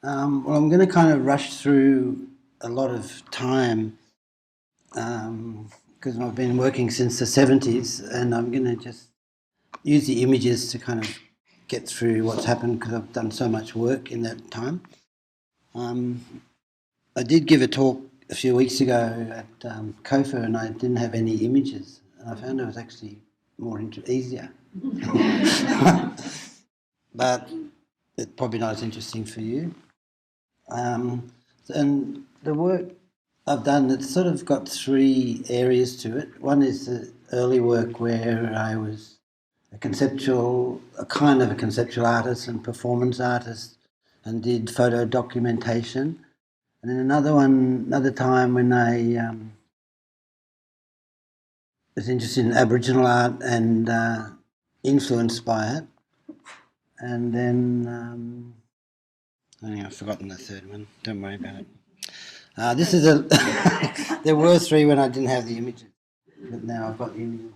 Well, I'm going to kind of rush through a lot of time because I've been working since the 70s, and I'm going to just use the images to kind of get through what's happened because I've done so much work in that time. I did give a talk a few weeks ago at COFA, and I didn't have any images, and I found it was actually easier. But it's probably not as interesting for you. And the work I've done, it's sort of got three areas to it. One is the early work where I was a kind of a conceptual artist and performance artist, and did photo documentation. And then another time when I was interested in Aboriginal art and influenced by it. And then I've forgotten the third one. Don't worry about it. This is there were three when I didn't have the images, but now I've got the images.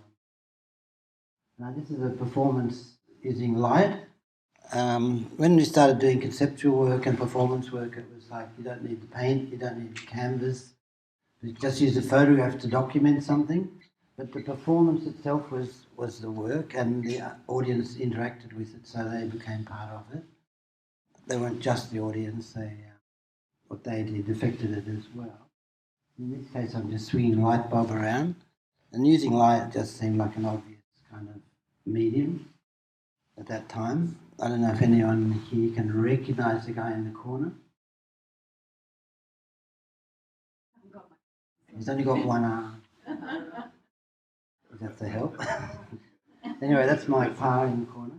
Now this is a performance using light. When we started doing conceptual work and performance work, it was like you don't need the paint, you don't need the canvas. You just use a photograph to document something. But the performance itself was the work, and the audience interacted with it, so they became part of it. They weren't just the audience, what they did affected it as well. In this case, I'm just swinging a light bulb around, and using light just seemed like an obvious kind of medium at that time. I don't know if anyone here can recognise the guy in the corner. He's only got one arm. Does that to help? Anyway, that's my car in the corner.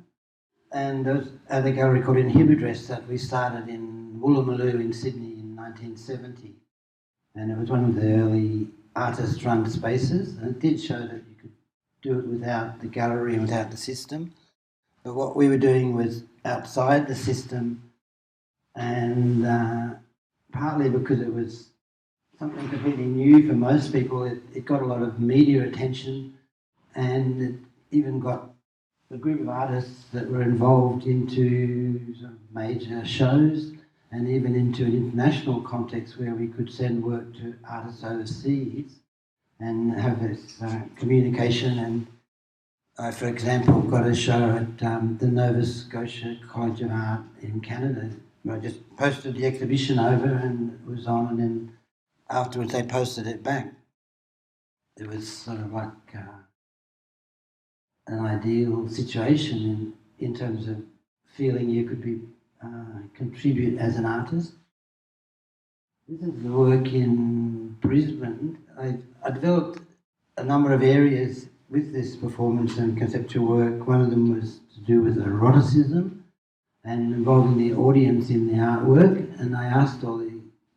And there was a gallery called Embroidery that we started in Woolloomooloo in Sydney in 1970. And it was one of the early artist-run spaces. And it did show that you could do it without the gallery and without the system. But what we were doing was outside the system, and partly because it was something completely new for most people, it got a lot of media attention, and it even got a group of artists that were involved into sort of major shows and even into an international context where we could send work to artists overseas and have this communication. And I, for example, got a show at the Nova Scotia College of Art in Canada. I just posted the exhibition over and it was on, and then afterwards they posted it back. It was sort of like an ideal situation in terms of feeling you could be contribute as an artist. This is the work in Brisbane. I developed a number of areas with this performance and conceptual work. One of them was to do with eroticism and involving the audience in the artwork. And I asked all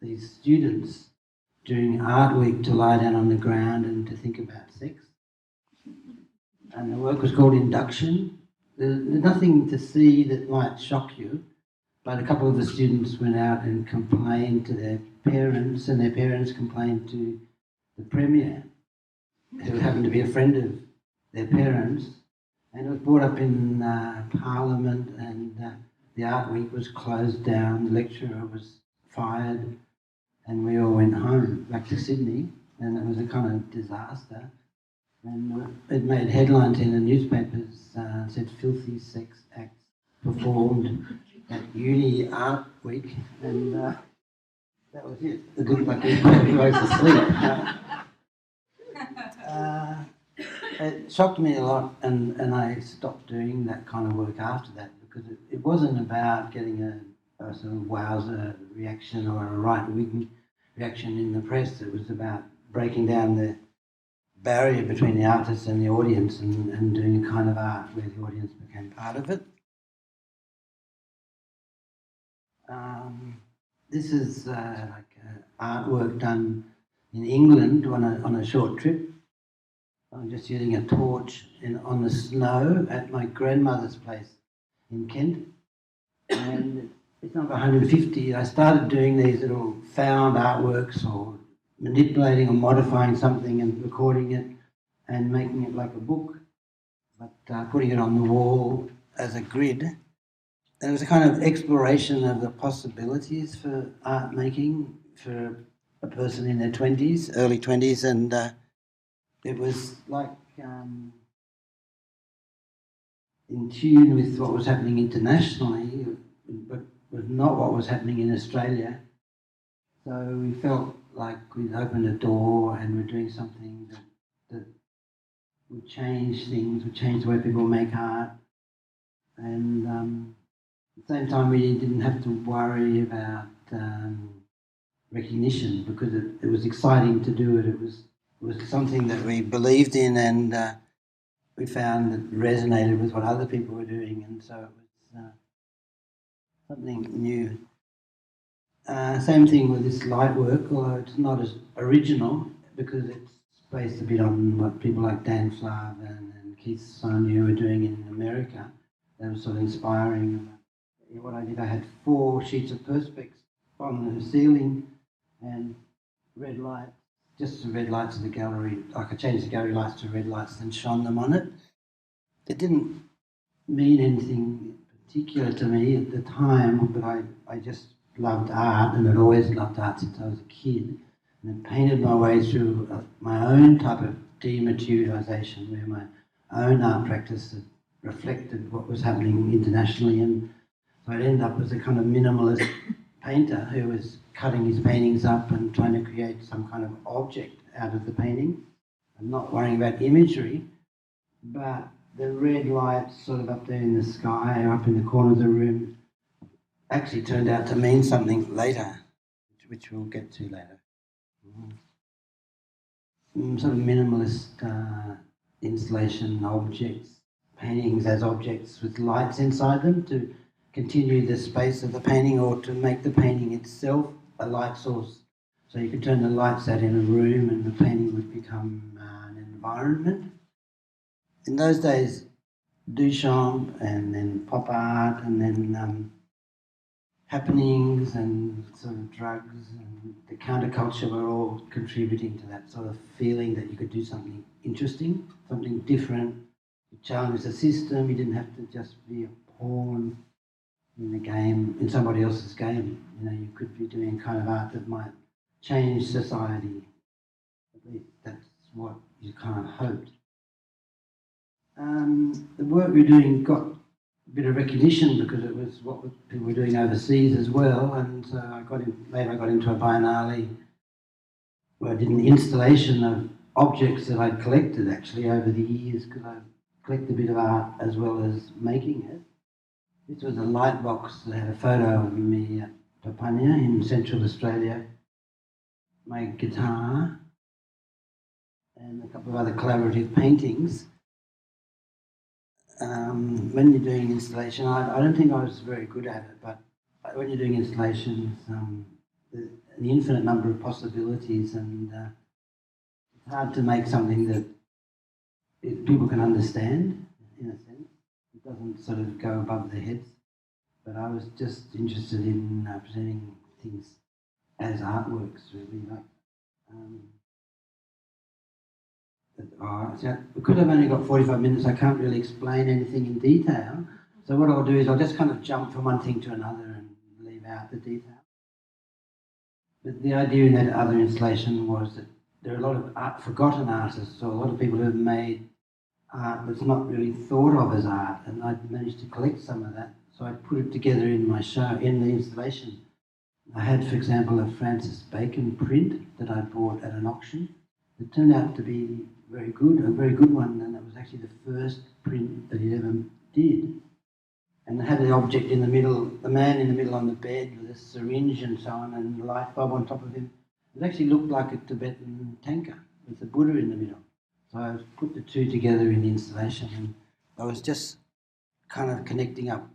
these students during Art Week to lie down on the ground and to think about sex. And the work was called Induction. There's nothing to see that might shock you, but a couple of the students went out and complained to their parents, and their parents complained to the Premier, who happened to be a friend of their parents. And it was brought up in Parliament, and the Art Week was closed down, the lecturer was fired, and we all went home, back to Sydney, and it was a kind of disaster. And it made headlines in the newspapers, said filthy sex acts performed at Uni Art Week, and that was it. It looked like everybody was asleep. It shocked me a lot, and I stopped doing that kind of work after that, because it wasn't about getting a sort of wowzer reaction or a right-wing reaction in the press. It was about breaking down the barrier between the artist and the audience, and doing a kind of art where the audience became part of it. This is like artwork done in England on a short trip. I'm just using a torch on the snow at my grandmother's place in Kent. And it's number 150. I started doing these little found artworks, or manipulating or modifying something and recording it and making it like a book, but putting it on the wall as a grid. There was a kind of exploration of the possibilities for art making for a person in their 20s, early 20s, and it was like in tune with what was happening internationally, but was not what was happening in Australia. So we felt like we'd opened a door and we're doing something that would change things, would change the way people make art. And at the same time, we didn't have to worry about recognition because it was exciting to do it. It was something that we believed in, and we found that resonated with what other people were doing, and so it was something new. Same thing with this light work, although it's not as original because it's based a bit on what people like Dan Flavin and Keith Sonia were doing in America. That was sort of inspiring. What I did, I had 4 sheets of perspex on the ceiling and red light, just the red lights of the gallery. Like I changed the gallery lights to red lights and shone them on it. It didn't mean anything particular to me at the time, but I just loved art, and I'd always loved art since I was a kid, and then painted my way through my own type of dematerialisation, where my own art practice had reflected what was happening internationally, and so I'd end up as a kind of minimalist painter who was cutting his paintings up and trying to create some kind of object out of the painting, and not worrying about imagery, but the red lights sort of up there in the sky, up in the corner of the room, actually turned out to mean something later, which we'll get to later. Sort of minimalist installation objects, paintings as objects with lights inside them to continue the space of the painting, or to make the painting itself a light source. So you could turn the lights out in a room and the painting would become an environment. In those days, Duchamp and then pop art and then happenings and sort of drugs and the counterculture were all contributing to that sort of feeling that you could do something interesting, something different. You challenge the system. You didn't have to just be a pawn in a game, in somebody else's game. You know, you could be doing kind of art that might change society. At least that's what you kind of hoped. The work we were doing got a bit of recognition because it was what people were doing overseas as well, and so later I got into a biennale where I did an installation of objects that I'd collected actually over the years, because I collected a bit of art as well as making it. This was a light box that had a photo of me at Papania in Central Australia, my guitar, and a couple of other collaborative paintings. When you're doing installation, I don't think I was very good at it, but when you're doing installations, the infinite number of possibilities, and it's hard to make something that people can understand, in a sense. It doesn't sort of go above their heads. But I was just interested in presenting things as artworks, really. Like, because I've only got 45 minutes, I can't really explain anything in detail. So what I'll do is I'll just kind of jump from one thing to another and leave out the detail. But the idea in that other installation was that there are a lot of forgotten artists, or a lot of people who have made art that's not really thought of as art, and I managed to collect some of that. So I put it together in my show, in the installation. I had, for example, a Francis Bacon print that I bought at an auction. It turned out to be a very good one, and it was actually the first print that he ever did. And it had the object in the middle, the man in the middle on the bed with a syringe and so on, and a light bulb on top of him. It actually looked like a Tibetan tanka with the Buddha in the middle. So I put the two together in the installation, and I was just kind of connecting up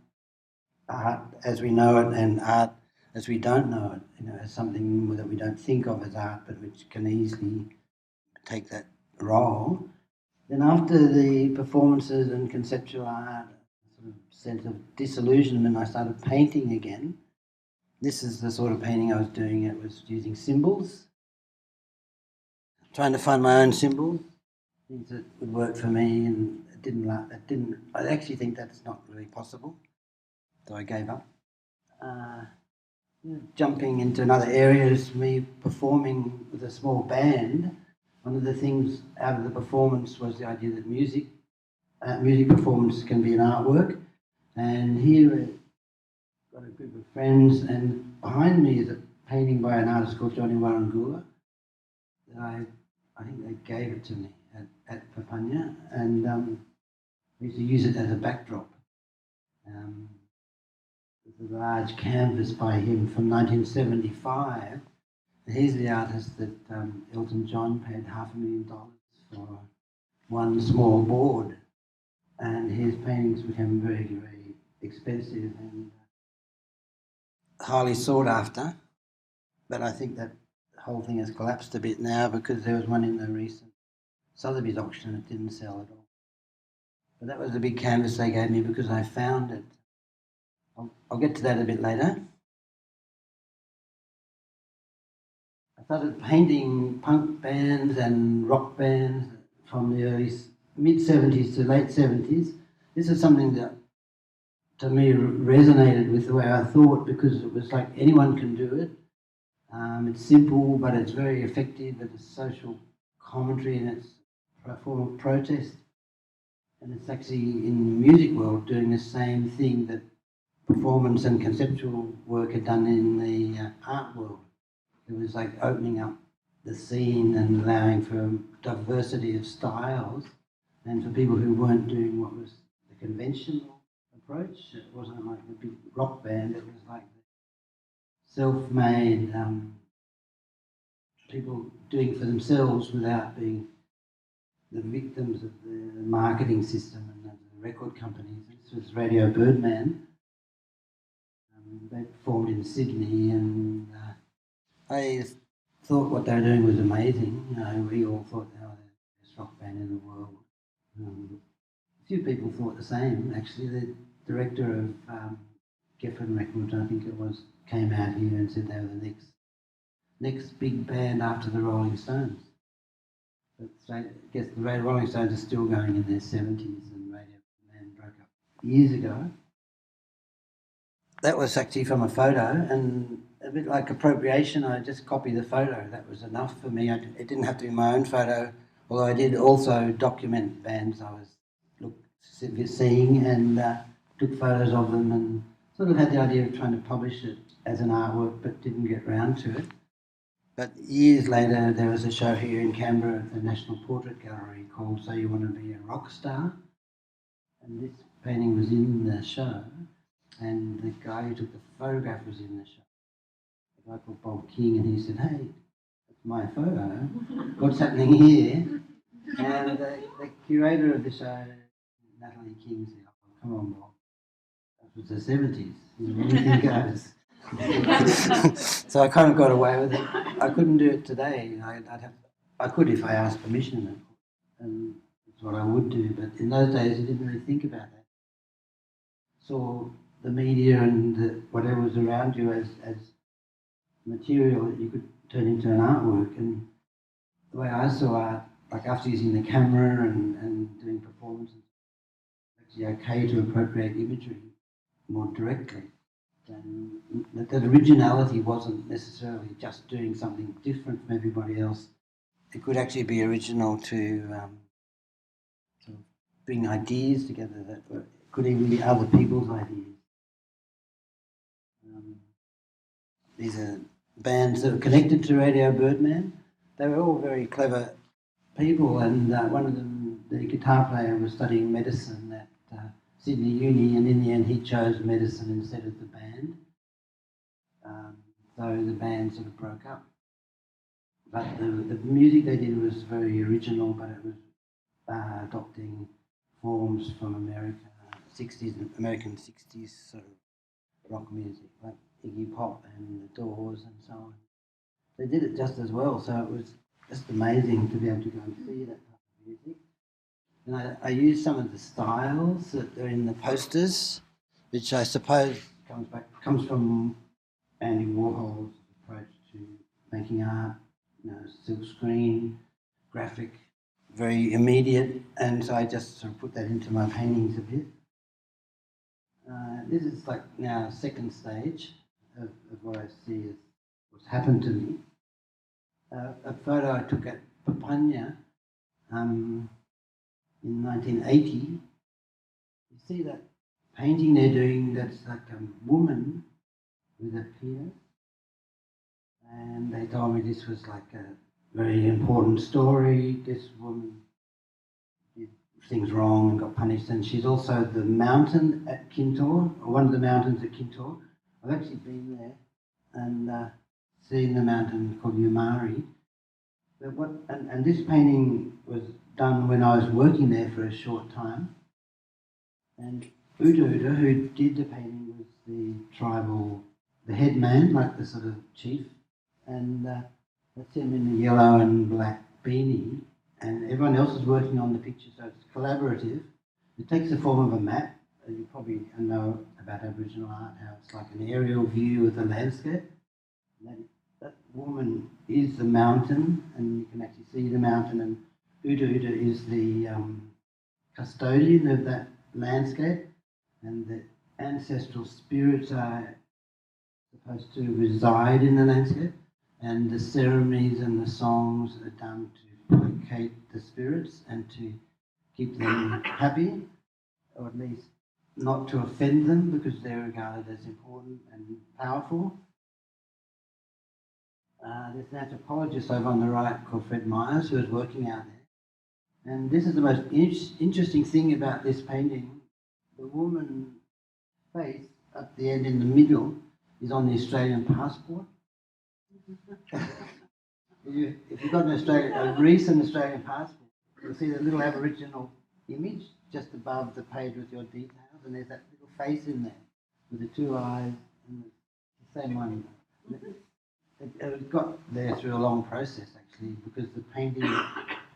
art as we know it and art as we don't know it, you know, as something that we don't think of as art, but which can easily take that role. Then after the performances and conceptual art, sort of sense of disillusionment, I started painting again. This is the sort of painting I was doing. It was using symbols, trying to find my own symbols, things that would work for me, and I actually think that's not really possible. so I gave up. Jumping into another area is me performing with a small band. One of the things out of the performance was the idea that music performance can be an artwork. And here I've got a group of friends, and behind me is a painting by an artist called Johnny Warangula. I think they gave it to me at Papanya, and I used to use it as a backdrop. It's a large canvas by him from 1975. He's the artist that Elton John paid $500,000 for one small board, and his paintings became very, very expensive and highly sought after. But I think that whole thing has collapsed a bit now because there was one in the recent Sotheby's auction that didn't sell at all. But that was the big canvas they gave me because I found it. I'll get to that a bit later. I started painting punk bands and rock bands from the early mid-70s to late 70s. This is something that to me resonated with the way I thought, because it was like anyone can do it. It's simple, but it's very effective. It's social commentary and it's a form of protest. And it's actually in the music world doing the same thing that performance and conceptual work had done in the art world. It was like opening up the scene and allowing for diversity of styles, and for people who weren't doing what was the conventional approach. It wasn't like the big rock band, it was like the self-made people doing it for themselves without being the victims of the marketing system and the record companies. This was Radio Birdman. They performed in Sydney, and I thought what they were doing was amazing. We all thought they were the best rock band in the world. A few people thought the same, actually. The director of Geffen Records, I think it was, came out here and said they were the next big band after the Rolling Stones. But I guess the Rolling Stones are still going in their 70s, and Radio Man broke up years ago. That was actually from a photo, and a bit like appropriation, I just copied the photo. That was enough for me. It didn't have to be my own photo, although I did also document bands I was seeing and took photos of them, and sort of had the idea of trying to publish it as an artwork, but didn't get round to it. But years later, there was a show here in Canberra at the National Portrait Gallery called So You Want to Be a Rock Star? And this painting was in the show, and the guy who took the photograph was in the show. A guy called Bob King, and he said, "Hey, that's my photo. What's happening here?" And the curator of the show, Natalie King, said, "Oh, come on, Bob. That was the 70s. Anything goes." So I kind of got away with it. I couldn't do it today. I could if I asked permission, and that's what I would do. But in those days, you didn't really think about that. Saw the media and whatever was around you as material that you could turn into an artwork. And the way I saw art, like after using the camera and doing performances, it's actually okay to appropriate imagery more directly. And that originality wasn't necessarily just doing something different from everybody else. It could actually be original to sort of bring ideas together that could even be other people's ideas. These are bands that were connected to Radio Birdman. They were all very clever people, and one of them, the guitar player, was studying medicine at Sydney Uni, and in the end he chose medicine instead of the band. So the band sort of broke up. But the music they did was very original, but it was adopting forms from American 60s sort of rock music, like Iggy Pop and the Doors and so on. They did it just as well, so it was just amazing to be able to go and see that type of music. And I used some of the styles that are in the posters, which I suppose comes from Andy Warhol's approach to making art, silk screen, graphic, very immediate, and so I just sort of put that into my paintings a bit. this is like now second stage of what I see as what's happened to me. A photo I took at Papania in 1980. You see that painting they're doing, that's like a woman with a penis. And they told me this was like a very important story. This woman did things wrong and got punished. And she's also the mountain at Kintor, or one of the mountains at Kintor. I've actually been there and seen the mountain called Umari. But and this painting was done when I was working there for a short time. And Uda, who did the painting, was the head man, like the sort of chief. And that's him in the yellow and black beanie. And everyone else is working on the picture, so it's collaborative. It takes the form of a map. You probably know about Aboriginal art, how it's like an aerial view of the landscape. That woman is the mountain, and you can actually see the mountain, and Uda is the custodian of that landscape, and the ancestral spirits are supposed to reside in the landscape, and the ceremonies and the songs are done to placate the spirits and to keep them happy, or at least not to offend them because they're regarded as important and powerful. There's an anthropologist over on the right called Fred Myers who is working out there. And this is the most interesting thing about this painting. The woman's face at the end in the middle is on the Australian passport. If you've got a recent Australian passport, you'll see the little Aboriginal image just above the page with your details, and there's that little face in there with the two eyes and the same one. It got there through a long process, actually, because the painting,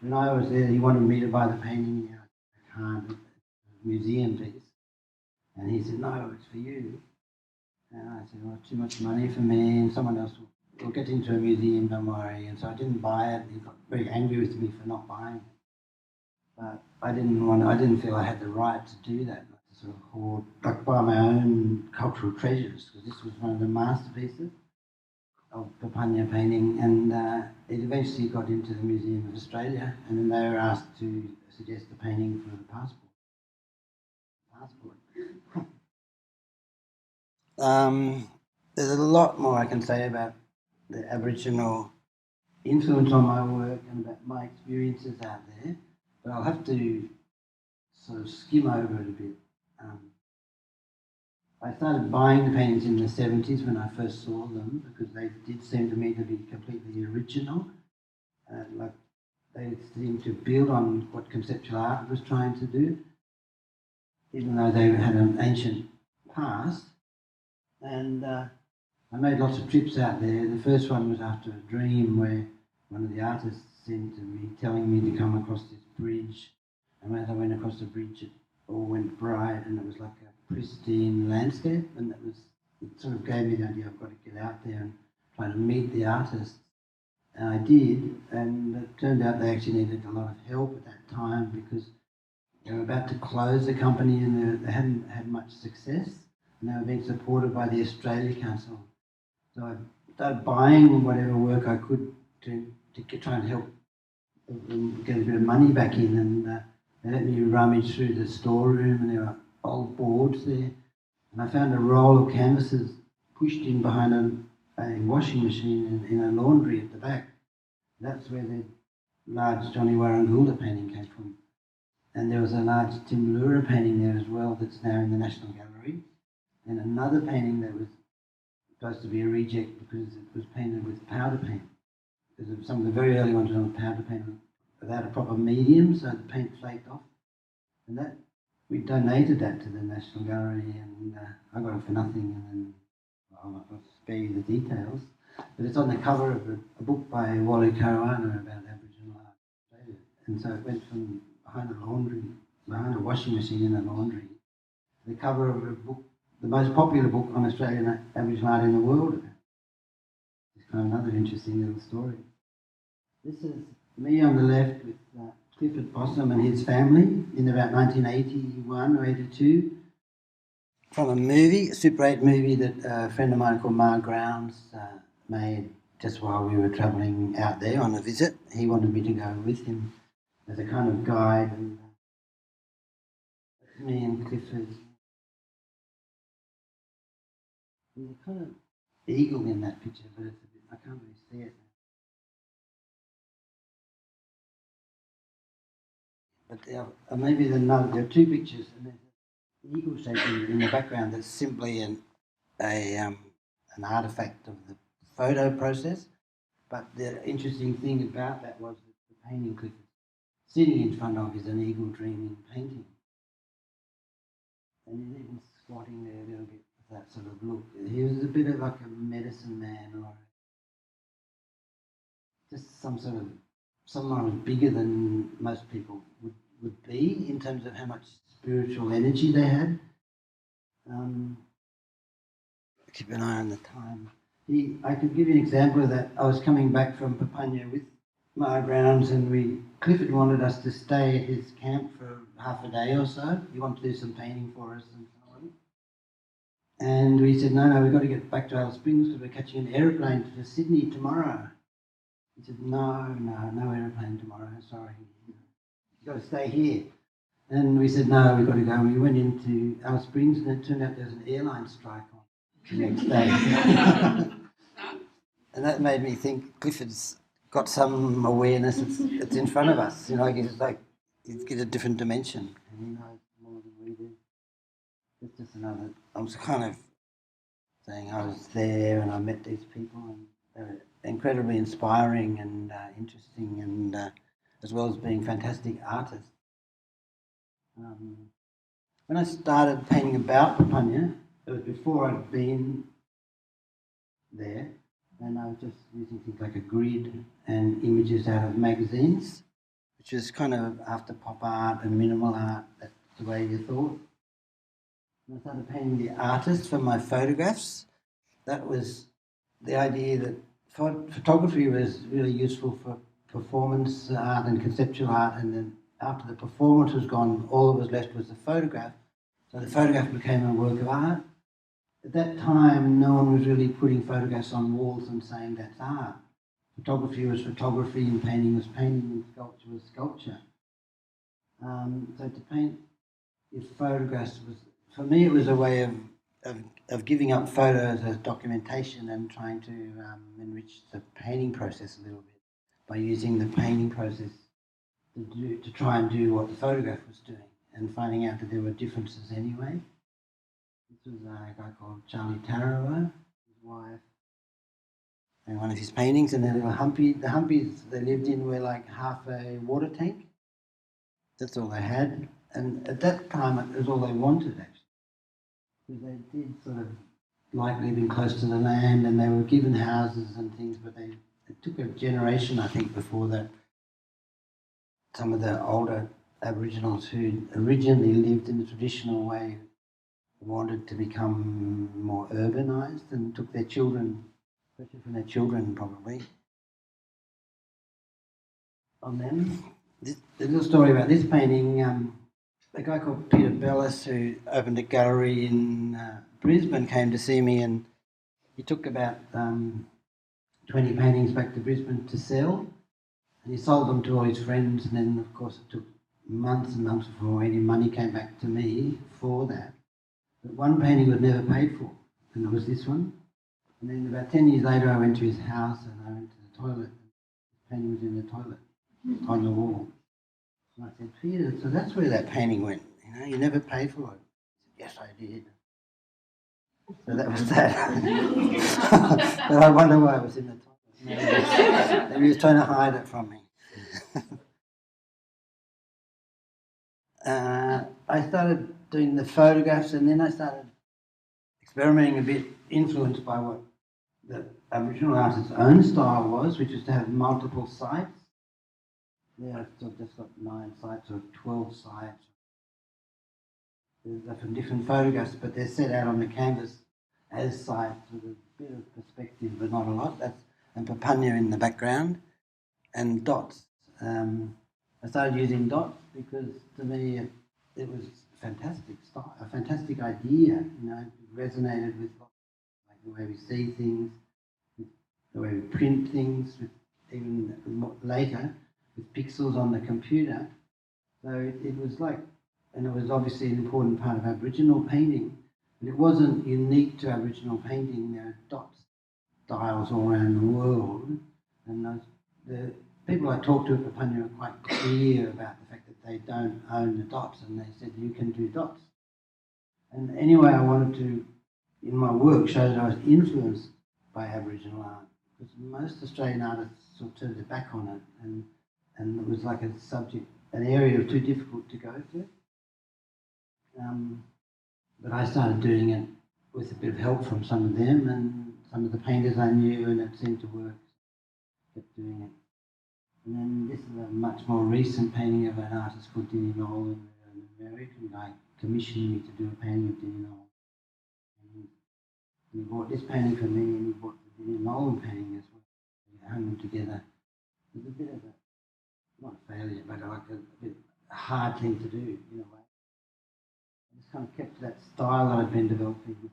when I was there, he wanted me to buy the painting. I can't, it's a museum piece. And he said, no, it's for you. And I said, well, too much money for me, and someone else will get into a museum, don't worry. And so I didn't buy it. He got very angry with me for not buying it. But I didn't feel I had the right to do that, like to sort of hoard, like buy my own cultural treasures, because this was one of the masterpieces of Papania painting, and it eventually got into the Museum of Australia, and then they were asked to suggest a painting for the passport. There's a lot more I can say about the Aboriginal influence on my work and about my experiences out there, but I'll have to sort of skim over it a bit. I started buying the paintings in the 70s when I first saw them because they did seem to me to be completely original. Like they seemed to build on what conceptual art was trying to do, even though they had an ancient past. And I made lots of trips out there. The first one was after a dream where one of the artists seemed to be telling me to come across this bridge. And as I went across the bridge, it all went bright and it was like a pristine landscape. And it sort of gave me the idea I've got to get out there and try to meet the artists. And I did, and it turned out they actually needed a lot of help at that time because they were about to close the company and they hadn't had much success. And they were being supported by the Australia Council. So I started buying whatever work I could to try and help get a bit of money back in. And they let me rummage through the storeroom, and there were old boards there. And I found a roll of canvases pushed in behind a washing machine in a laundry at the back. That's where the large Johnny Warangula painting came from. And there was a large Tim Lura painting there as well that's now in the National Gallery. And another painting that was supposed to be a reject because it was painted with powder paint. Because some of the very early ones were on powder paint without a proper medium, so the paint flaked off. And that we donated that to the National Gallery, and I got it for nothing. And then I'll spare you the details. But it's on the cover of a book by Wally Caruana about Aboriginal art in Australia. And so it went from behind a washing machine in a laundry, to the cover of a book, the most popular book on Australian Aboriginal art in the world. It's kind of another interesting little story. This is me on the left with Clifford Possum and his family in about 1981 or 82. from a movie, a Super 8 movie that a friend of mine called Mark Grounds made just while we were travelling out there on a visit. He wanted me to go with him as a kind of guide, and me and Clifford. There's a kind of eagle in that picture, but it's a bit, I can't really see it. But there are two pictures, and there's an eagle shape in the background that's simply an artefact of the photo process. But the interesting thing about that was that the painting Clifford sitting in front of is an eagle dreaming painting. And he's even squatting there a little bit with that sort of look. He was a bit of like a medicine man, or just someone who's bigger than most people would be in terms of how much spiritual energy they had. Keep an eye on the time. I could give you an example of that. I was coming back from Papunya with my grounds, and Clifford wanted us to stay at his camp for half a day or so. He wanted to do some painting for us and so on. And we said, no, we've got to get back to Alice Springs because we're catching an aeroplane to Sydney tomorrow. He said, no aeroplane tomorrow, sorry. You've got to stay here. And we said, no, we've got to go. And we went into Alice Springs, and it turned out there was an airline strike on the next day. And that made me think Clifford's got some awareness. It's in front of us. He's got a different dimension, and he knows more than we do. It's just another. I was kind of saying I was there and I met these people, and they were incredibly inspiring and interesting, and as well as being fantastic artists. When I started painting about Papunya, it was before I'd been there, and I was just using things like a grid and images out of magazines, which is kind of after pop art and minimal art. That's the way you thought. And I started painting the artist for my photographs. That was the idea that photography was really useful for performance art and conceptual art, and then after the performance was gone, all that was left was the photograph. So the photograph became a work of art. At that time, no one was really putting photographs on walls and saying that's art. Photography was photography, and painting was painting, and sculpture was sculpture. So to paint with photographs was, for me, it was a way of giving up photos as documentation and trying to enrich the painting process a little bit by using the painting process to try and do what the photograph was doing, and finding out that there were differences anyway. This was a guy called Charlie Tarawa, his wife, and one of his paintings, and then the humpies they lived in were like half a water tank. That's all they had, and at that time it was all they wanted actually, because they did sort of like living close to the land, and they were given houses and things, but it took a generation, I think, before that some of the older Aboriginals who originally lived in the traditional way wanted to become more urbanised and took their children, especially from their children probably, on them. The little story about this painting, a guy called Peter Bellis, who opened a gallery in Brisbane, came to see me, and he took about 20 paintings back to Brisbane to sell. And he sold them to all his friends, and then, of course, it took months and months before any money came back to me for that. But one painting was never paid for, and it was this one. And then about 10 years later, I went to his house, and I went to the toilet. The painting was in the toilet, on the wall. And I said, Peter, so that's where that painting went. You never paid for it. He said, yes, I did. So that was that. But I wonder why it was in the toilet. Maybe he was trying to hide it from me. I started doing the photographs, and then I started experimenting a bit, influenced by what the Aboriginal artist's own style was, which is to have multiple sites. I've just got 9 sites or 12 sites. They're from different photographs, but they're set out on the canvas as sites with a bit of perspective, but not a lot. And Papunya in the background, and dots. I started using dots because to me it was fantastic style, a fantastic idea. You know, it resonated with like the way we see things, with the way we print things, with even later with pixels on the computer. So it was like, and it was obviously an important part of Aboriginal painting, but it wasn't unique to Aboriginal painting. There are dot styles all around the world, and the people I talked to at Papunya are quite clear about the fact that they don't own the dots, and they said, you can do dots. And anyway, I wanted to, in my work, show that I was influenced by Aboriginal art, because most Australian artists sort of turned their back on it, and it was like a subject, an area too difficult to go to. But I started doing it with a bit of help from some of them and some of the painters I knew, and it seemed to work. So I kept doing it. And then this is a much more recent painting of an artist called Dinny Nolan, an American guy, commissioned me to do a painting of Dinny Nolan. And he bought this painting for me, and he bought the Dinny Nolan painting as well. We hung them together. It was a bit of a, not a failure, but like a bit hard thing to do in a way. I just kind of kept that style that I'd been developing with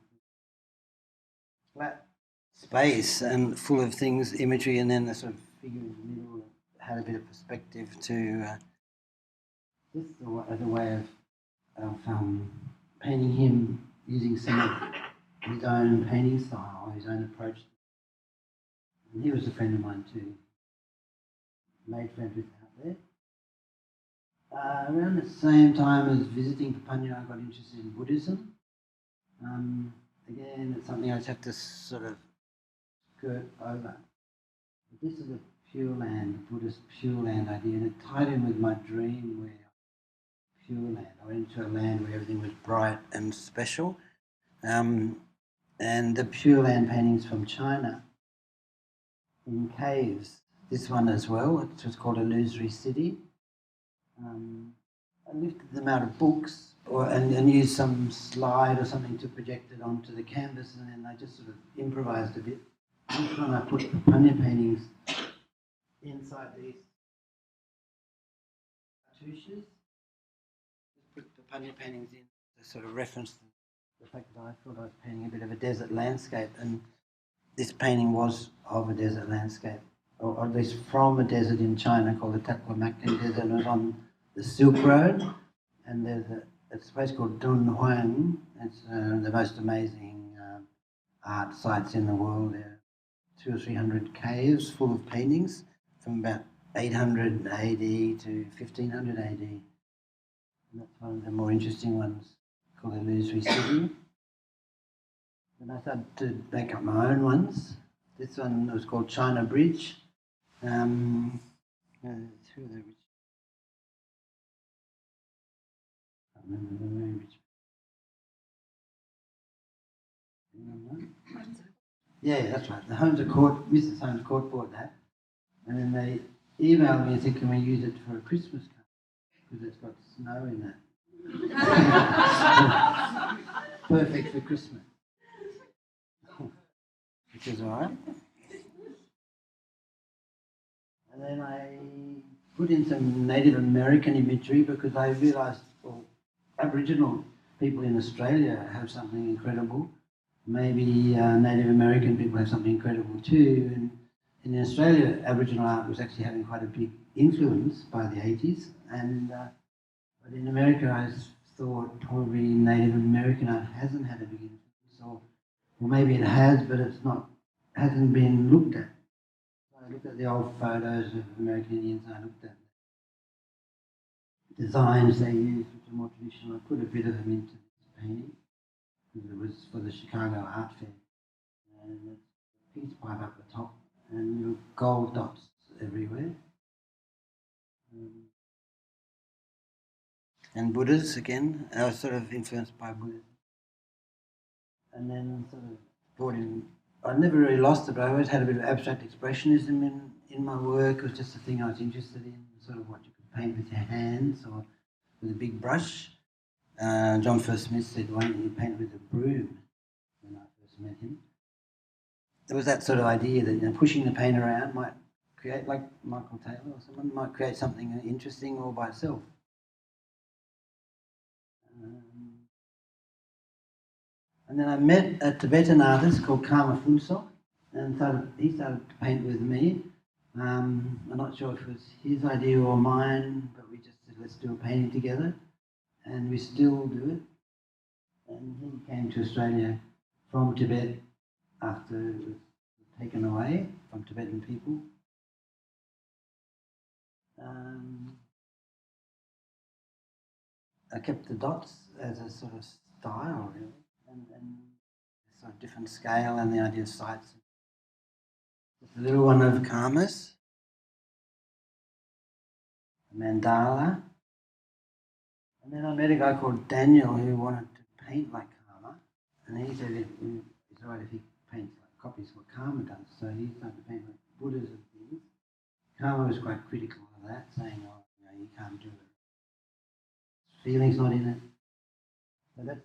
flat space and full of things, imagery, and then the sort of figure in the middle that had a bit of perspective to just as a way of painting him using some of his own painting style, his own approach. And he was a friend of mine too. Made friends with out there. Around the same time as visiting Papunya, I got interested in Buddhism. Again, it's something I just have to sort of skirt over. But this is a Pure Land, a Buddhist Pure Land idea, and it tied in with my dream where Pure Land. I went into a land where everything was bright and special. And the Pure Land paintings from China in caves. This one as well, it was called Illusory City. I lifted them out of books and used some slide or something to project it onto the canvas, and then I just sort of improvised a bit. This one I put Papunya paintings inside these cartouches. Just put Papunya paintings in to sort of reference the fact that I thought I was painting a bit of a desert landscape, and this painting was of a desert landscape, or at least from a desert in China called the Taklamakan Desert, and it was on the Silk Road, and there's it's a place called Dunhuang. It's the most amazing art sites in the world. There are 200 or 300 caves full of paintings from about 800 AD to 1500 AD. And that's one of the more interesting ones, called Illusory City. Then I started to make up my own ones. This one was called China Bridge. I remember the name. Yeah, that's right. The Mrs. Holmes Court bought that, and then they emailed me and said, "Can we use it for a Christmas card? Because it's got snow in that." Perfect for Christmas. Which is all right. And then I put in some Native American imagery because I realised, well, Aboriginal people in Australia have something incredible. Maybe Native American people have something incredible too. And in Australia, Aboriginal art was actually having quite a big influence by the 80s. But in America, I thought probably Native American art hasn't had a big influence, or maybe it has, but hasn't been looked at. So I looked at the old photos of American Indians, and I looked at the designs they used, which are more traditional. I put a bit of them into this painting, because it was for the Chicago Art Fair. And it's a peace pipe up the top, and little gold dots everywhere. And Buddhas, again, I was sort of influenced by Buddhism. And then sort of brought in, I never really lost it, but I always had a bit of abstract expressionism in my work. It was just a thing I was interested in, sort of what you could paint with your hands or with a big brush. John First Smith said, "Why don't you paint with a broom?" when I first met him. There was that sort of idea that pushing the paint around might create, like Michael Taylor or someone, might create something interesting all by itself. And then I met a Tibetan artist called Karma Phuntsok, and he started to paint with me. I'm not sure if it was his idea or mine, but we just said, let's do a painting together. And we still do it. And he came to Australia from Tibet after it was taken away from Tibetan people. I kept the dots as a sort of style, really, and sort of different scale and the idea of sights. The little one of karmas, a mandala. And then I met a guy called Daniel who wanted to paint like Karma, and he said it's all right if he paints like copies of what Karma does. So he started to paint like Buddhas and things. Karma was quite critical of that, saying, "Oh, you can't do it. Feelings not in it." So that's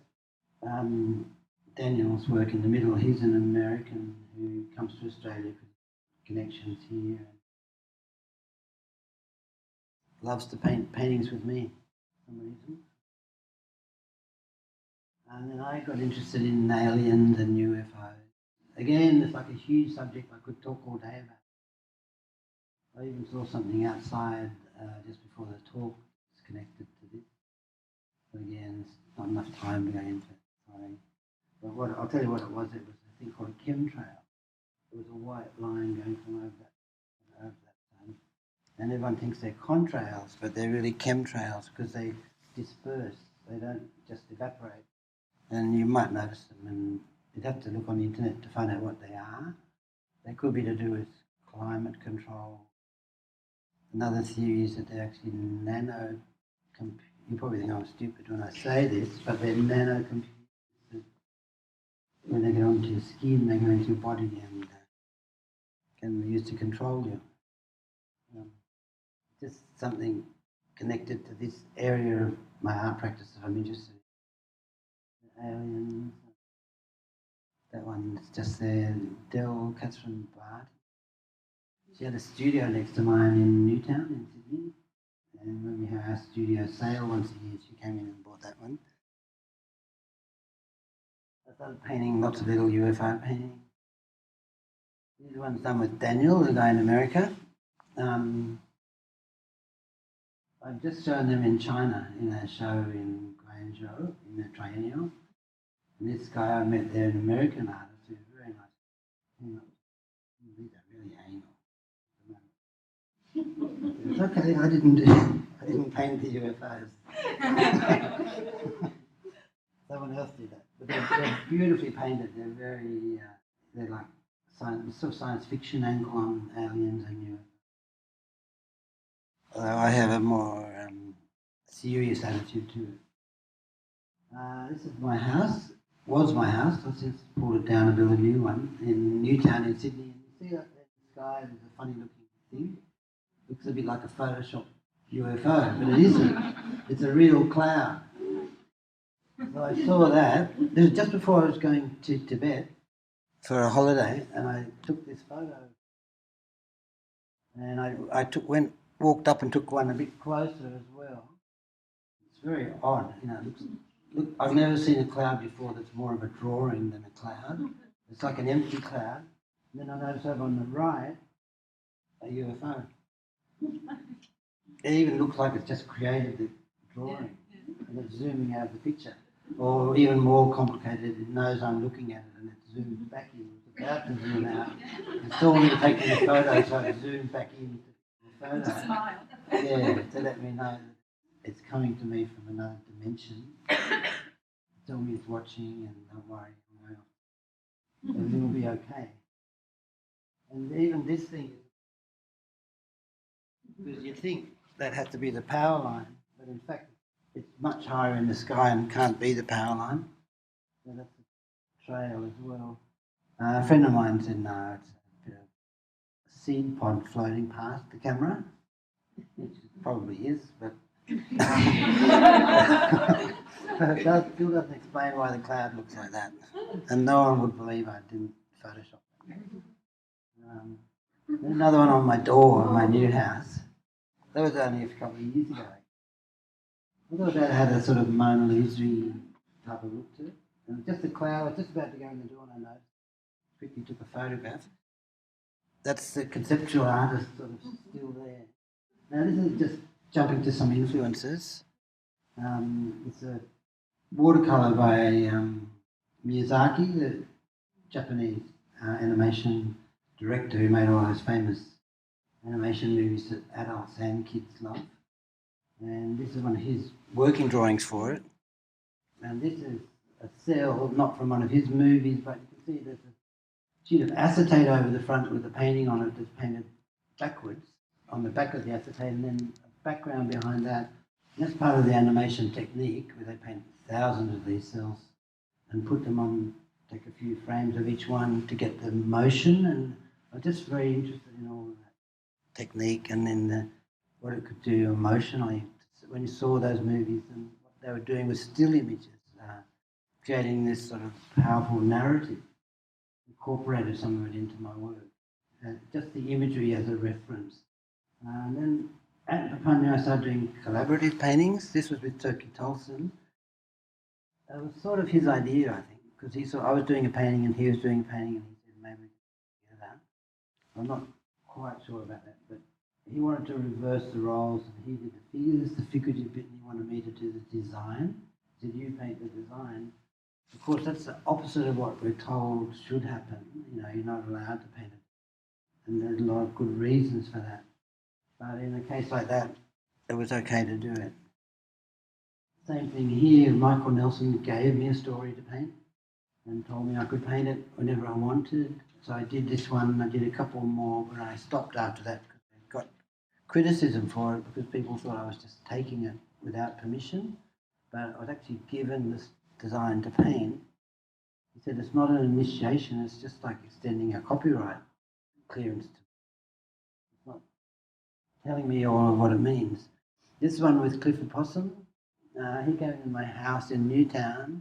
Daniel's work in the middle. He's an American who comes to Australia for connections here and loves to paint paintings with me for some reason. And then I got interested in aliens and UFOs. Again, it's like a huge subject I could talk all day about. I even saw something outside just before the talk that's connected to this. But again, it's not enough time to go into it, sorry. But I'll tell you what it was. It was a thing called a chemtrail. It was a white line going from over that sun. And everyone thinks they're contrails, but they're really chemtrails because they disperse. They don't just evaporate. And you might notice them, and you'd have to look on the internet to find out what they are. They could be to do with climate control. Another theory is that they're actually you probably think I'm stupid when I say this, but they're nanocomputers. When they get onto your skin, they go into your body and can be used to control you. Just something connected to this area of my art practice that I'm interested in. Aliens. That one's just there. Catherine Bart. She had a studio next to mine in Newtown in Sydney. And when we had our studio sale once a year, she came in and bought that one. I started painting lots of little UFO paintings. These ones done with Daniel, the guy in America. I've just shown them in China in a show in Guangzhou in the Triennial. And this guy I met there, an American artist, who's very nice. These are really anal. It's okay, I didn't paint the UFOs. Someone else did that. But they're beautifully painted. They're they're like science fiction angle on aliens and UFOs. Although I have a more serious attitude to it. This is my house. Was my house. I've since pulled it down and built a new one in Newtown in Sydney. And you see that sky? There's a funny looking thing. Looks a bit like a Photoshop UFO, but it isn't. It's a real cloud. So I saw that. It was just before I was going to Tibet for a holiday, and I took this photo. And I walked up and took one a bit closer as well. It's very odd, Look, I've never seen a cloud before that's more of a drawing than a cloud. It's like an empty cloud. And then I noticed over on the right a UFO. It even looks like it's just created the drawing and it's zooming out of the picture. Or even more complicated, it knows I'm looking at it and it zooms back in. It's about to zoom out. It saw me taking the photo, so it zoomed back into the photo. Smile. Yeah, to let me know that it's coming to me from another dimension. Tell me it's watching and don't worry, everything will be okay. And even this thing, because you think that has to be the power line, but in fact it's much higher in the sky and can't be the power line. So that's a trail as well. A friend of mine said, no, it's a bit of a seed pod floating past the camera, which it probably is, but it still doesn't explain why the cloud looks like that. And no one would believe I didn't Photoshop it. Another one on my door of my new house. That was only a couple of years ago. I thought that had a sort of Mona Lisa type of look to it. And just a cloud, I was just about to go in the door and I noticed, quickly took a photograph. That's the conceptual artist sort of still there. Now this is just jumping to some influences. It's a watercolour by Miyazaki, the Japanese animation director who made all those famous animation movies that adults and kids love. And this is one of his working drawings for it. And this is a cell, not from one of his movies, but you can see there's a sheet of acetate over the front with a painting on it that's painted backwards on the back of the acetate, and then a background behind that. And that's part of the animation technique where they paint thousands of these cells and put them on, take a few frames of each one to get the motion. And I'm just very interested in all of that technique and then what it could do emotionally. When you saw those movies and what they were doing with still images, creating this sort of powerful narrative, incorporated some of it into my work. Just the imagery as a reference. And then at Papunya I started doing collaborative paintings. This was with Turkey Tolson. It was sort of his idea, I think, because he saw I was doing a painting and he was doing a painting and he said maybe we could get that. I'm not quite sure about that, but he wanted to reverse the roles and he did the figures, the figurative bit, and he wanted me to do the design. He said, you paint the design. Of course, that's the opposite of what we're told should happen. You know, you're not allowed to paint it. And there's a lot of good reasons for that. But in a case like that, it was okay to do it. Same thing here, Michael Nelson gave me a story to paint and told me I could paint it whenever I wanted. So I did this one, I did a couple more, but I stopped after that because I got criticism for it because people thought I was just taking it without permission. But I was actually given this design to paint. He said it's not an initiation, it's just like extending a copyright clearance. It's not telling me all of what it means. This one with Clifford Possum, he came to my house in Newtown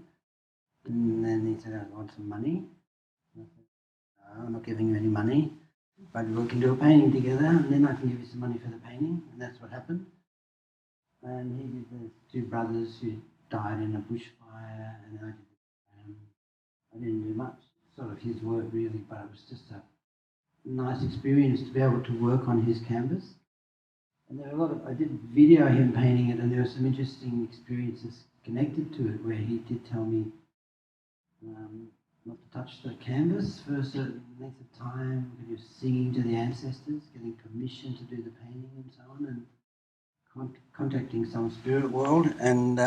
and then he said, I want some money. And I said, no, I'm not giving you any money, but we can do a painting together and then I can give you some money for the painting. And that's what happened. And he did the two brothers who died in a bushfire, and I didn't do much, sort of his work really, but it was just a nice experience to be able to work on his canvas. And there were a lot of, I did video him painting it, and there were some interesting experiences connected to it where he did tell me not to touch the canvas for a certain length of time, when he was singing to the ancestors, getting permission to do the painting and so on, and contacting some spirit world. And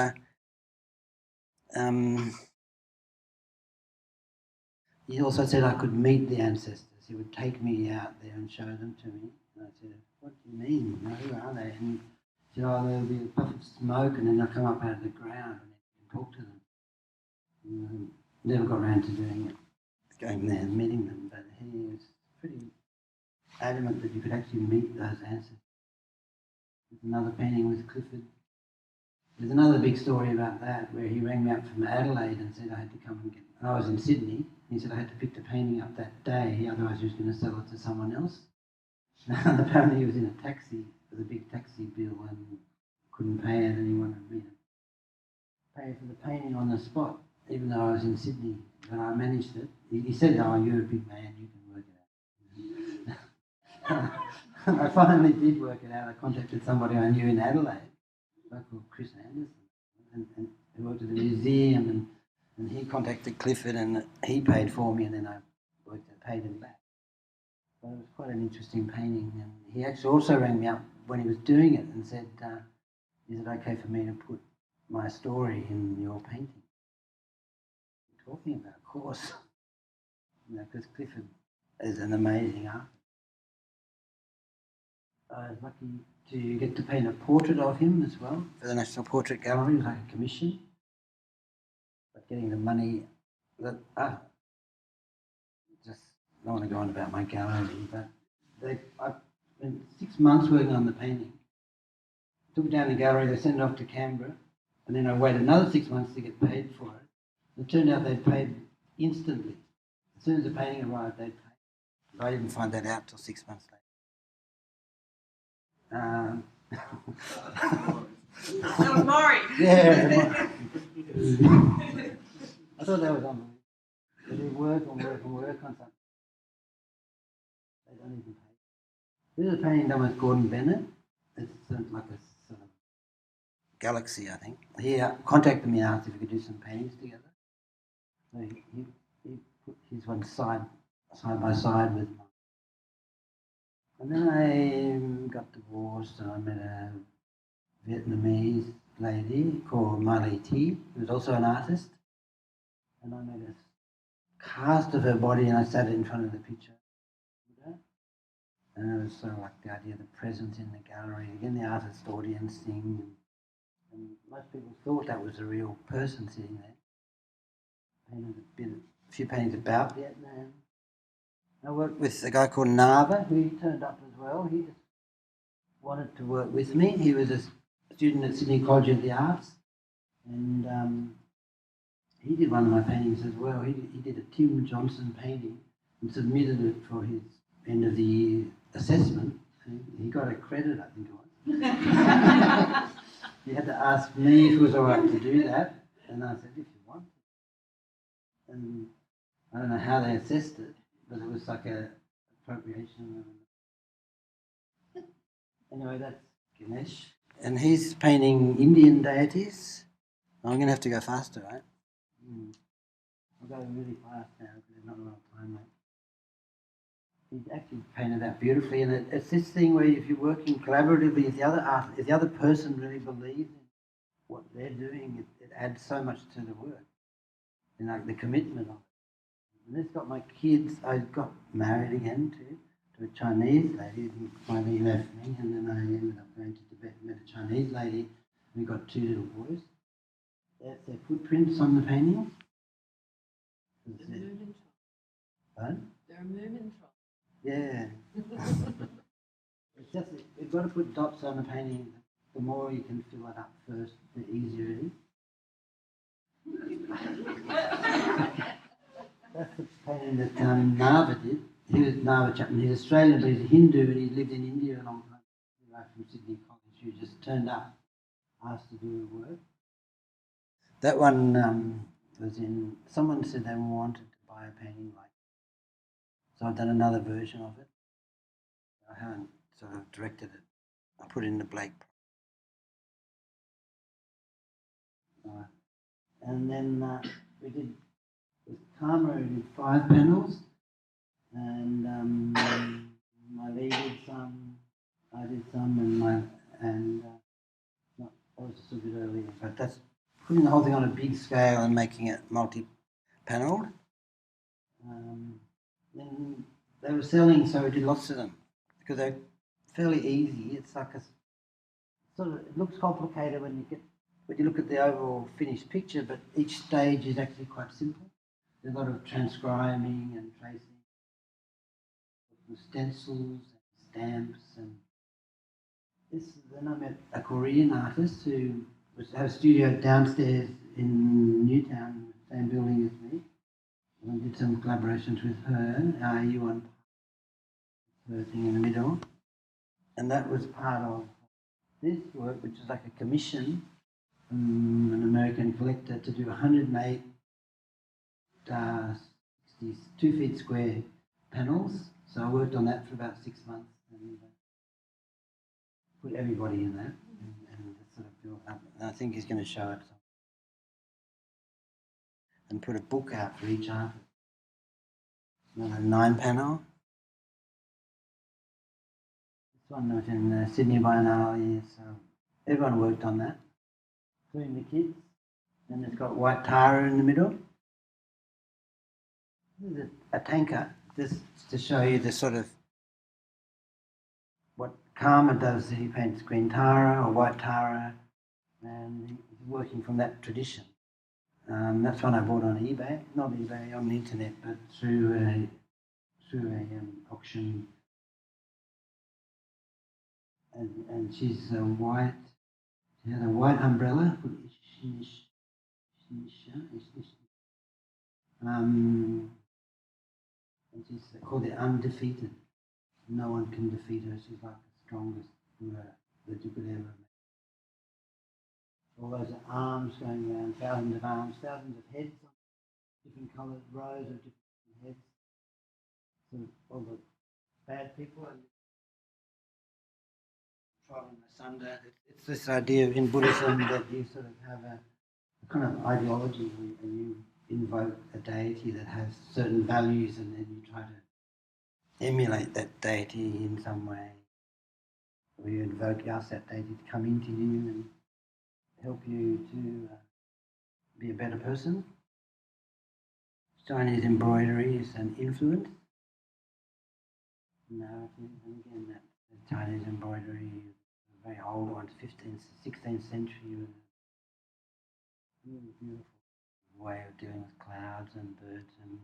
he also said I could meet the ancestors. He would take me out there and show them to me. And I said, what do you mean? Who are they? And he said, oh, there'll be a puff of smoke and then they'll come up out of the ground and you can talk to them. And never got around to doing it, going there and meeting them, but he was pretty adamant that you could actually meet those ancestors. There's another painting with Clifford. There's another big story about that where he rang me up from Adelaide and said I had to come and get it. I was in Sydney. He said I had to pick the painting up that day, otherwise he was going to sell it to someone else. And apparently he was in a taxi with a big taxi bill and couldn't pay it, and he wanted me to pay for the painting on the spot, even though I was in Sydney. But I managed it. He said, oh, you're a big man, you can work it out. I finally did work it out. I contacted somebody I knew in Adelaide, a guy called Chris Anderson, and who worked at the museum, and he contacted Clifford and he paid for me, and then I paid him back. But it was quite an interesting painting, and he actually also rang me up when he was doing it and said, is it okay for me to put my story in your painting? What are you talking about? Of course. Because Clifford is an amazing artist. I was lucky to get to paint a portrait of him as well for the National Portrait Gallery. It was like a commission. But getting the money, just don't want to go on about my gallery, but I spent 6 months working on the painting. Took it down the gallery, they sent it off to Canberra, and then I waited another 6 months to get paid for it. It turned out they'd paid instantly. As soon as the painting arrived, they'd paid. I didn't find that out till 6 months later. That was Maury. Yeah. I thought that was unbelievable. They work and work and work on something. They don't even pay. This is a painting done with Gordon Bennett. It's like a sort of galaxy, I think. He contacted me and asked if we could do some paintings together. So he put his one side by side with mine. And then I got divorced and I met a Vietnamese lady called Miley T, who was also an artist. And I made a cast of her body and I sat in front of the picture. And it was sort of like the idea of the presence in the gallery, again the artist audience thing. And most people thought that was a real person sitting there. Painted a few paintings about Vietnam. I worked with a guy called Nava, who turned up as well. He just wanted to work with me. He was a student at Sydney College of the Arts, and he did one of my paintings as well. He did a Tim Johnson painting and submitted it for his end of the year assessment. And he got a credit, I think it was. He had to ask me if it was all right to do that, and I said, if you want. And I don't know how they assessed it, but it was like a appropriation. Anyway, that's Ganesh. And he's painting Indian deities. I'm going to have to go faster, right? I'll go really fast now because there's not a lot of time left. He's actually painted that beautifully, and it's this thing where if you're working collaboratively with the other artist, if the other person really believes in what they're doing, it adds so much to the work. And like the commitment of it. And this got my kids. I got married again to a Chinese lady. Finally left me, and then I ended up going to Tibet and met a Chinese lady. We got 2 little boys. That's their footprints on the painting. The Moomin tribe. What? They're a Moomin tribe. Yeah. It's just, you've got to put dots on the painting. The more you can fill it up first, the easier it is. That's the painting that Nava did. He was Nava Chapman. He's Australian, but he's a Hindu, and he lived in India a long time. He arrived from Sydney College. He just turned up, asked to do work. That one was in. Someone said they wanted to buy a painting like. So I've done another version of it. I haven't sort of directed it. I put it in the Blake. And then we did, with Karma, we did 5 panels. And my lady did some, I did some, that was just a bit earlier. But that's putting the whole thing on a big scale and making it multi-panelled. Then they were selling, so we did lots of them because they're fairly easy. It's like a sort of, it looks complicated when you look at the overall finished picture, but each stage is actually quite simple. There's a lot of transcribing and tracing, stencils and stamps, and this. Then I met a Korean artist who had a studio downstairs in Newtown, same building as me. I did some collaborations with her. You want her thing in the middle, and that was part of this work, which is like a commission from an American collector to do 108 2 feet square panels. So I worked on that for about 6 months and put everybody in that and sort of built up. And I think he's going to show it and put a book out for each artist. Another 9 panel. This one was in the Sydney Biennale, so everyone worked on that, including the kids. And it's got white Tara in the middle. This is a tanker, just to show you the sort of what Karma does. He paints green Tara or white Tara, and he's working from that tradition. That's one I bought on eBay, not eBay, on the internet, but through a auction. And she's white. She had a white umbrella. And she's called the Undefeated. No one can defeat her. She's like the strongest ruler that you could ever make. All those arms going around, thousands of arms, thousands of heads. different coloured rows of different heads. So all the bad people and trotting asunder. It's this idea in Buddhism that you sort of have a kind of ideology and you invoke a deity that has certain values and then you try to emulate that deity in some way. Or you invoke, you ask that deity to come into you and help you to be a better person. Chinese embroidery is an influence. Narrative, and again that the Chinese embroidery, very old ones, 15th, 16th century, really beautiful way of dealing with clouds and birds. And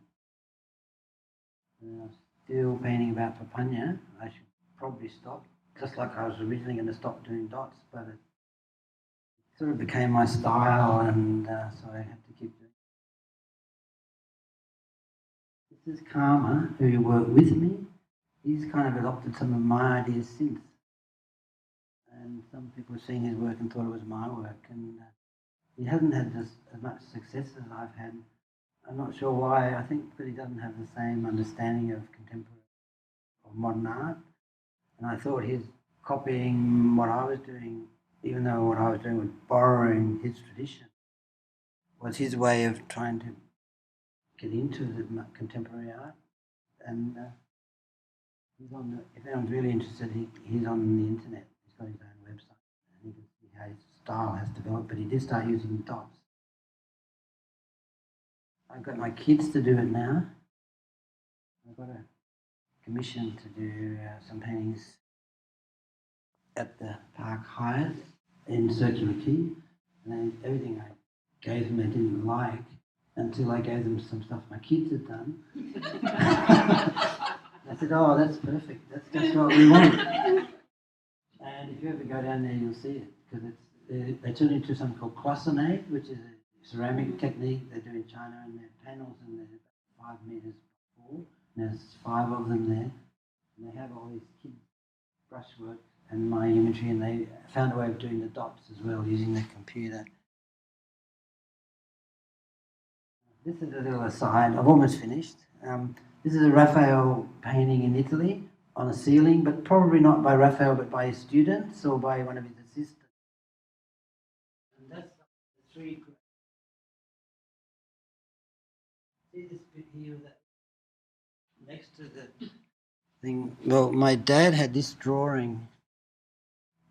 I'm still painting about Papanya. I should probably stop, just like I was originally going to stop doing dots, but it sort of became my style, and so I have to keep doing it. This is Karma, who worked with me. He's kind of adopted some of my ideas since. And some people have seen his work and thought it was my work. And he hasn't had as much success as I've had. I'm not sure why. I think that he doesn't have the same understanding of contemporary or modern art. And I thought his copying what I was doing, even though what I was doing was borrowing his tradition, was his way of trying to get into the contemporary art. And he's on if anyone's really interested, he's on the internet. He's got his own website. And you can see how his style has developed. But he did start using dots. I've got my kids to do it now. I've got a commission to do some paintings at the Park Hyatt in Circular Quay. And then everything I gave them they didn't like until I gave them some stuff my kids had done. I said, oh, that's perfect. That's just what we want. And if you ever go down there, you'll see it. Because they turn into something called cloisonné, which is a ceramic technique they do in China. And they're panels and they're about 5 meters tall. And there's 5 of them there. And they have all these kids' brushwork and my imagery. And they found a way of doing the dots as well using their computer. This is a little aside. I've almost finished. This is a Raphael painting in Italy on a ceiling, but probably not by Raphael, but by his students or by one of his assistants. And that's the 3. See this bit here that next to the thing? Well, my dad had this drawing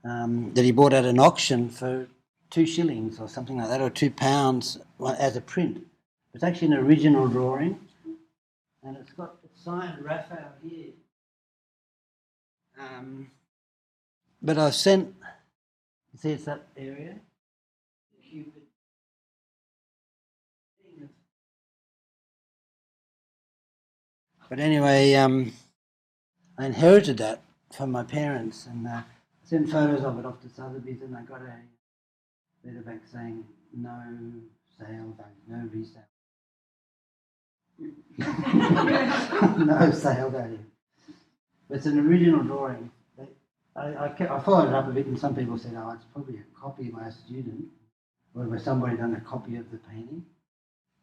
that he bought at an auction for 2 shillings or something like that, or £2 as a print. It's actually an original drawing. And it's signed Raphael here. But I've sent, you see it's that area? Cupid. But anyway, I inherited that from my parents and I sent photos of it off to Sotheby's and I got a letter back saying no sale, no resale. No sale value. But it's an original drawing. I followed it up a bit and some people said, oh, it's probably a copy by a student or by somebody done a copy of the painting.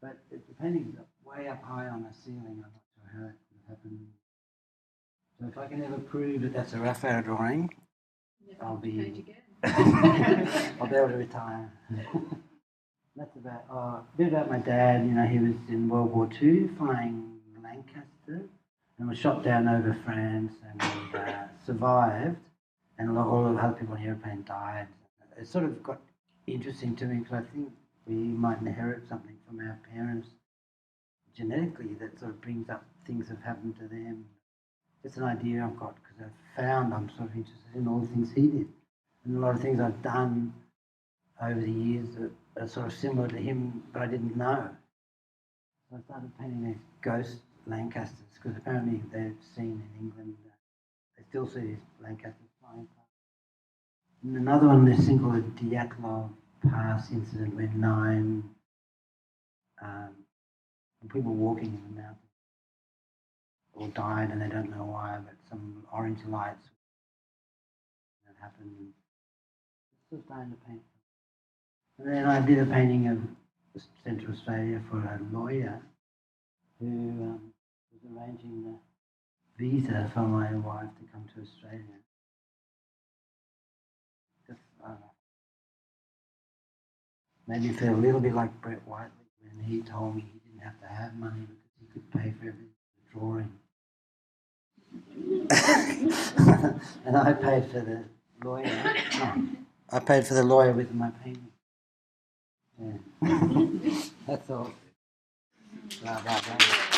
But the painting's way up high on the ceiling. I'm not sure how that could have happened. So if I can ever prove that that's a Raphael drawing, I'll be I'll be able to retire. That's about a bit about my dad. You know, he was in World War II flying Lancaster and was shot down over France and survived. And all of the other people on the airplane died. It sort of got interesting to me because I think we might inherit something from our parents genetically that sort of brings up things that have happened to them. It's an idea I've got because I've found I'm sort of interested in all the things he did. And a lot of things I've done over the years that are sort of similar to him, but I didn't know. So I started painting these ghost Lancasters because apparently they're seen in England. They still see these Lancasters flying past. And another one, this thing called the Dyatlov Pass incident where 9 people walking in the mountains all died and they don't know why, but some orange lights that happened. Still starting to paint. And then I did a painting of Central Australia for a lawyer who was arranging the visa for my wife to come to Australia. Just, I don't know, made me feel a little bit like Brett Whiteley when he told me he didn't have to have money because he could pay for everything with drawing. And I paid for the lawyer. No, I paid for the lawyer with my painting. Yeah. That's all. Blah, blah, blah.